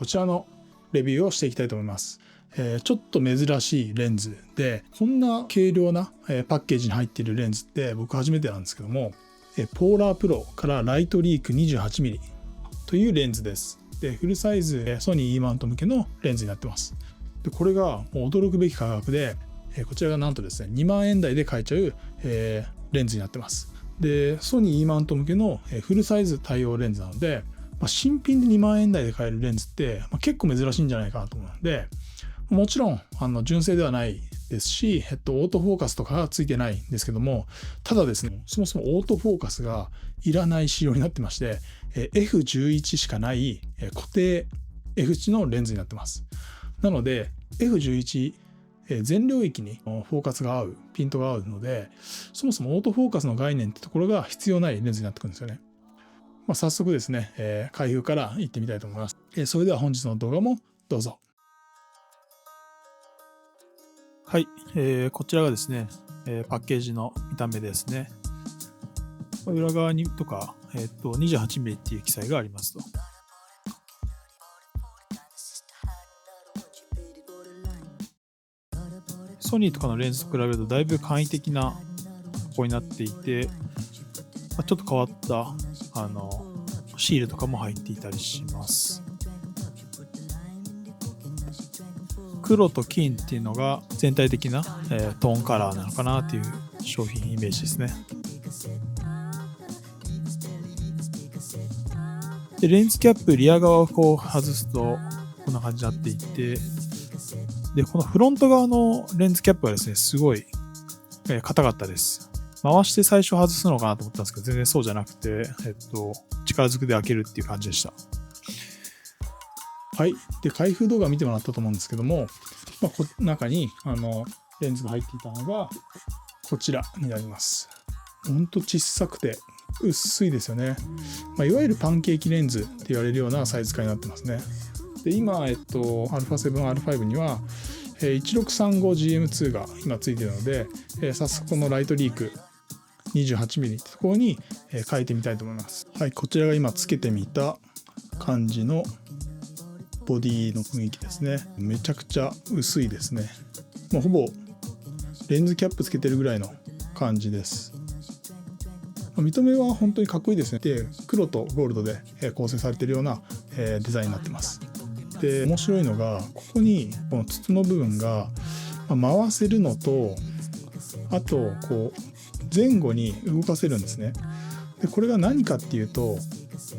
こちらのレビューをしていきたいと思います。ちょっと珍しいレンズで、こんな軽量なパッケージに入っているレンズって僕初めてなんですけども、ポーラープロからライトリーク 28mm というレンズです。で、フルサイズソニー E マウント向けのレンズになってます。で、これがもう驚くべき価格で、こちらがなんとですね、2万円台で買えちゃう、レンズになってます。で、ソニー E マウント向けのフルサイズ対応レンズなので、新品で2万円台で買えるレンズって、結構珍しいんじゃないかなと思うので、もちろん純正ではないですし、オートフォーカスとかがついてないんですけども、ただですね、そもそもオートフォーカスがいらない仕様になってまして、F11 しかない固定 F 値のレンズになってます。なので F11 全領域にフォーカスが合う、ピントが合うので、そもそもオートフォーカスの概念ってところが必要ないレンズになってくるんですよね。早速ですね、開封からいってみたいと思います。それでは本日の動画もどうぞ。はい、こちらがですね、パッケージの見た目ですね。裏側にとか、28mm っていう記載がありますと。ソニーとかのレンズと比べるとだいぶ簡易的な箱になっていて、ちょっと変わったシールとかも入っていたりします。黒と金っていうのが全体的な、トーンカラーなのかなっていう商品イメージですね。で、レンズキャップリア側をこう外すとこんな感じになっていて、でこのフロント側のレンズキャップはですね、すごい硬かったです。回して最初外すのかなと思ったんですけど、全然そうじゃなくて、力ずくで開けるっていう感じでした。はい。で、開封動画見てもらったと思うんですけども、中にレンズが入っていたのがこちらになります。ほんと小さくて薄いですよね。いわゆるパンケーキレンズって言われるようなサイズ感になってますね。で、今、α7、α5 には 1635GM2 が今ついているので、早速このライトリーク 28mm ってところに変えてみたいと思います。はい、こちらが今つけてみた感じのボディの雰囲気ですね。めちゃくちゃ薄いですね。ほぼレンズキャップつけてるぐらいの感じです。見た目は本当にかっこいいですね。で、黒とゴールドで構成されているようなデザインになってます。で、面白いのがここにこの筒の部分が回せるのと、あとこう前後に動かせるんですね。で、これが何かっていうと、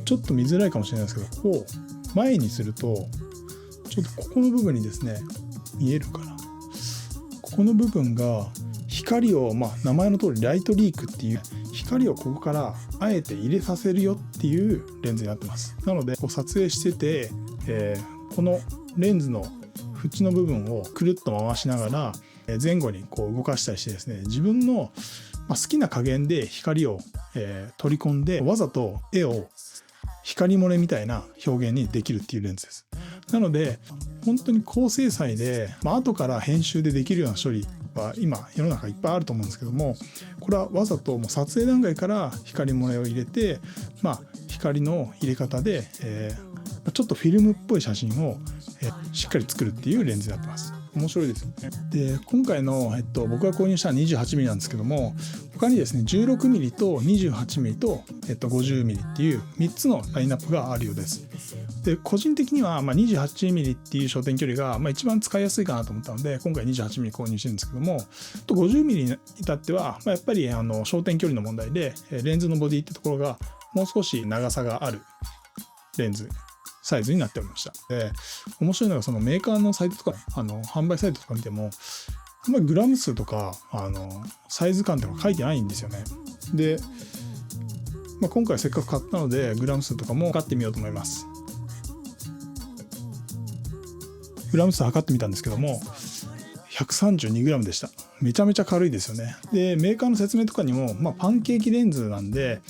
ちょっと見づらいかもしれないですけど、こう前にするとちょっとここの部分にですね、見えるかな、ここの部分が光を、名前の通りライトリークっていう光をここからあえて入れさせるよっていうレンズになってます。なのでこう撮影してて、このレンズの縁の部分をくるっと回しながら前後にこう動かしたりしてですね、自分の好きな加減で光を取り込んで、わざと絵を光漏れみたいな表現にできるっていうレンズです。なので本当に高精細で、後から編集でできるような処理は今世の中いっぱいあると思うんですけども、これはわざともう撮影段階から光漏れを入れて、光の入れ方で、ちょっとフィルムっぽい写真をしっかり作るっていうレンズになってます。面白いですよね。で、今回の、僕が購入したのは 28mm なんですけども、他にですね 16mm と 28mm と、50mm っていう3つのラインナップがあるようです。で、個人的には、28mm っていう焦点距離が、一番使いやすいかなと思ったので、今回 28mm 購入してるんですけども、50mm に至っては、やっぱり焦点距離の問題でレンズのボディってところがもう少し長さがあるレンズサイズになっておりました。で、面白いのがそのメーカーのサイトとか販売サイトとか見ても、あんまりグラム数とかサイズ感とか書いてないんですよね。で、今回せっかく買ったのでグラム数とかも測ってみようと思います。グラム数測ってみたんですけども 132g でした。めちゃめちゃ軽いですよね。で、メーカーの説明とかにも、パンケーキレンズなんで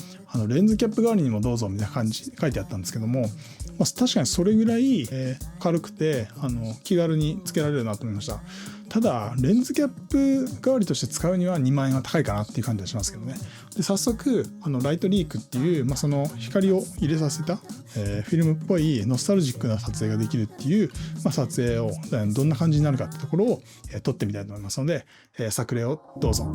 レンズキャップ代わりにもどうぞみたいな感じ書いてあったんですけども、確かにそれぐらい、軽くて気軽につけられるなと思いました。ただレンズキャップ代わりとして使うには2万円は高いかなっていう感じがしますけどね。で早速ライトリークっていう、その光を入れさせた、フィルムっぽいノスタルジックな撮影ができるっていう、撮影をどんな感じになるかってところを、撮ってみたいと思いますので、作例をどうぞ。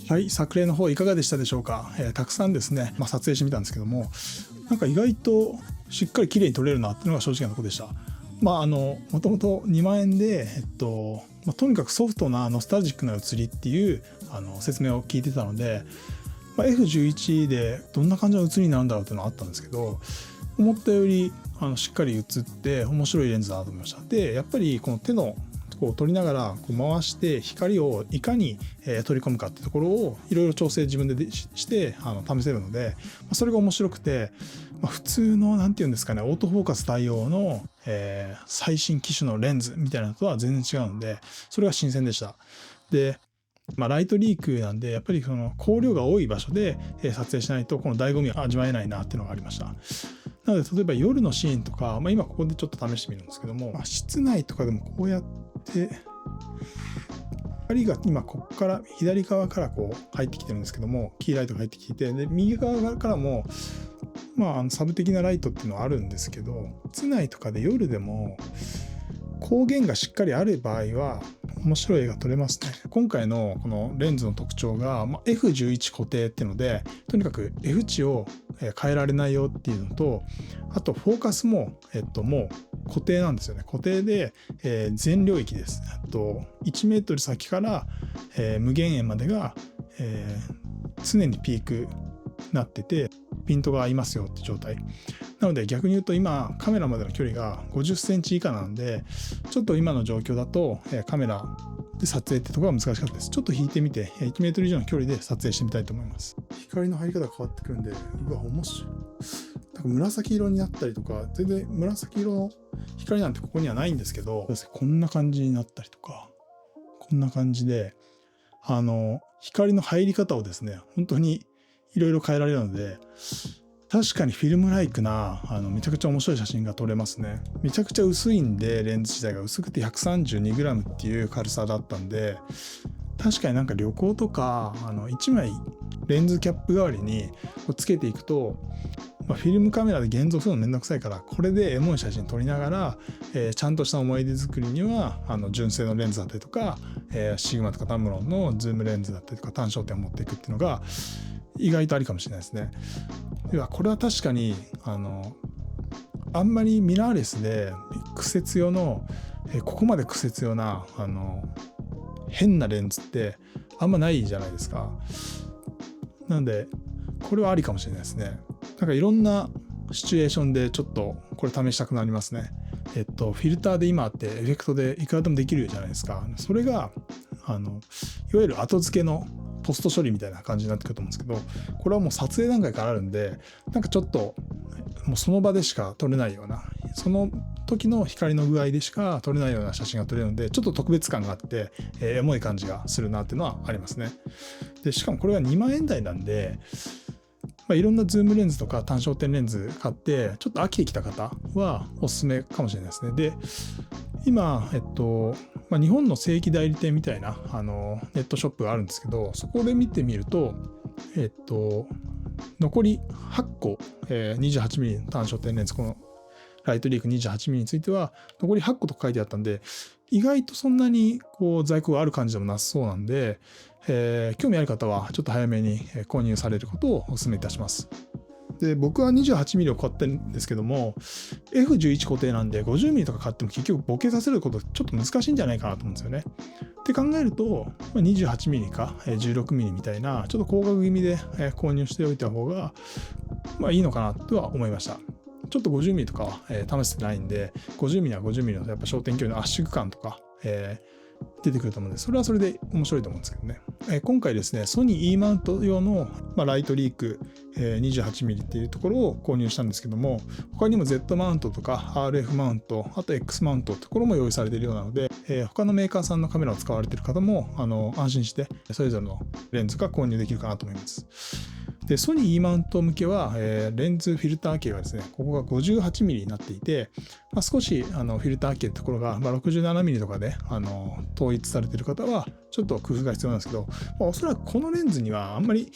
はい、作例の方いかがでしたでしょうか。たくさんですね、撮影してみたんですけども、なんか意外としっかり綺麗に撮れるなっていうのが正直なところでした。もともと2万円で、とにかくソフトなノスタルジックな写りっていう説明を聞いてたので、F11 でどんな感じの写りになるんだろうっていうのがあったんですけど、思ったよりしっかり写って面白いレンズだなと思いました。でやっぱりこの手のこう撮りながらこう回して光をいかに取り込むかってところをいろいろ調整自分でして試せるので、それが面白くて、普通のなんていうんですかね、オートフォーカス対応の最新機種のレンズみたいなのとは全然違うので、それが新鮮でした。でライトリークなんでやっぱりその光量が多い場所で撮影しないとこの醍醐味は味わえないなっていうのがありました。なので例えば夜のシーンとか、今ここでちょっと試してみるんですけども、室内とかでもこうやって光が今ここから左側からこう入ってきてるんですけども、キーライトが入ってきて、で右側からもサブ的なライトっていうのはあるんですけど、室内とかで夜でも光源がしっかりある場合は面白い絵が撮れますね。今回のこのレンズの特徴が、F11 固定っていうので、とにかく F 値を変えられないよっていうのと、あとフォーカスも、もう固定なんですよね。固定で、全領域です。1メートル先から、無限遠までが、常にピークなっててピントが合いますよって状態なので、逆に言うと今カメラまでの距離が50センチ以下なんで、ちょっと今の状況だとカメラで撮影ってところが難しかったです。ちょっと引いてみて1メートル以上の距離で撮影してみたいと思います。光の入り方が変わってくるんで、面白い。なんか紫色になったりとか、全然紫色の光なんてここにはないんですけど、こんな感じになったりとか、こんな感じで光の入り方をですね、本当にいろいろ変えられるので、確かにフィルムライクなめちゃくちゃ面白い写真が撮れますね。めちゃくちゃ薄いんで、レンズ自体が薄くて 132g っていう軽さだったんで、確かになんか旅行とか1枚レンズキャップ代わりにつけていくと、フィルムカメラで現像するのめんどくさいから、これでエモい写真撮りながら、ちゃんとした思い出作りには純正のレンズだったりとか、シグマとかタムロンのズームレンズだったりとか単焦点を持っていくっていうのが意外とありかもしれないですね。ではこれは確かにあんまりミラーレスで苦節用のここまで苦節用な変なレンズってあんまないじゃないですか。なのでこれはありかもしれないですね。なんかいろんなシチュエーションでちょっとこれ試したくなりますね。フィルターで今あってエフェクトでいくらでもできるじゃないですか。それがいわゆる後付けのポスト処理みたいな感じになってくると思うんですけど、これはもう撮影段階からあるんで、なんかちょっともうその場でしか撮れないような、その時の光の具合でしか撮れないような写真が撮れるので、ちょっと特別感があってエモい感じがするなっていうのはありますね。でしかもこれが2万円台なんで、いろんなズームレンズとか単焦点レンズ買ってちょっと飽きてきた方はおすすめかもしれないですね。で、今、日本の正規代理店みたいなネットショップがあるんですけど、そこで見てみると、残り8個、28mm の単焦点レンズ、このライトリーク 28mm については残り8個と書いてあったんで、意外とそんなに在庫がある感じでもなさそうなんで、興味ある方はちょっと早めに購入されることをお勧めいたします。で、僕は 28mm を買ってるんですけども、F11 固定なんで 50mm とか買っても結局ボケさせることちょっと難しいんじゃないかなと思うんですよね。って考えると 28mm か 16mm みたいなちょっと高額気味で購入しておいた方がいいのかなとは思いました。ちょっと 50mm とかは試してないんで、50mm は 50mm のやっぱ焦点距離の圧縮感とか出てくると思うので、それはそれで面白いと思うんですけどね。今回ですね、ソニー E マウント用のライトリーク 28mm っていうところを購入したんですけども、他にも Z マウントとか RF マウント、あと X マウントってところも用意されているようなので、他のメーカーさんのカメラを使われている方も安心してそれぞれのレンズが購入できるかなと思います。で、ソニー E マウント向けは、レンズフィルター径がですね、ここが 58mm になっていて、少しフィルター径のところが、67mm とかで統一されている方はちょっと工夫が必要なんですけど、おそらくこのレンズにはあんまり、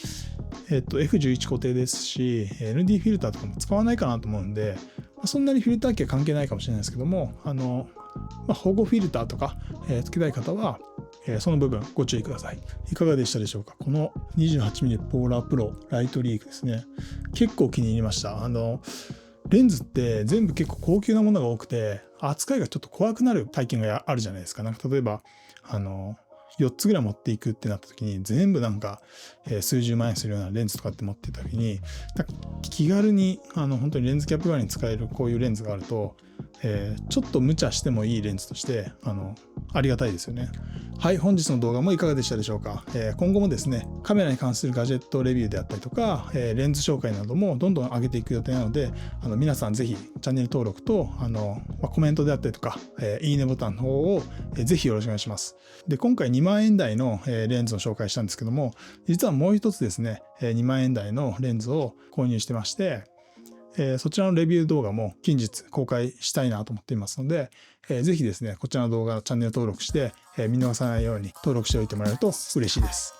F11 固定ですし ND フィルターとかも使わないかなと思うんで、そんなにフィルター径関係ないかもしれないですけども、保護フィルターとか、つけたい方はその部分ご注意ください。いかがでしたでしょうか。この 28mm ポーラープロライトリークですね、結構気に入りました。レンズって全部結構高級なものが多くて、扱いがちょっと怖くなる体験があるじゃないですか。なんか例えば4つぐらい持っていくってなった時に、全部なんか数十万円するようなレンズとかって持っていた時に、気軽に本当にレンズキャップ代わりに使えるこういうレンズがあると、ちょっと無茶してもいいレンズとしてありがたいですよね。はい、本日の動画もいかがでしたでしょうか。今後もですね、カメラに関するガジェットレビューであったりとか、レンズ紹介などもどんどん上げていく予定なので、皆さんぜひチャンネル登録とコメントであったりとか、いいねボタンの方をぜひよろしくお願いします。で、今回2万円台のレンズを紹介したんですけども、実はもう一つですね、2万円台のレンズを購入してまして、そちらのレビュー動画も近日公開したいなと思っていますので、ぜひですね、こちらの動画チャンネル登録して、見逃さないように登録しておいてもらえると嬉しいです。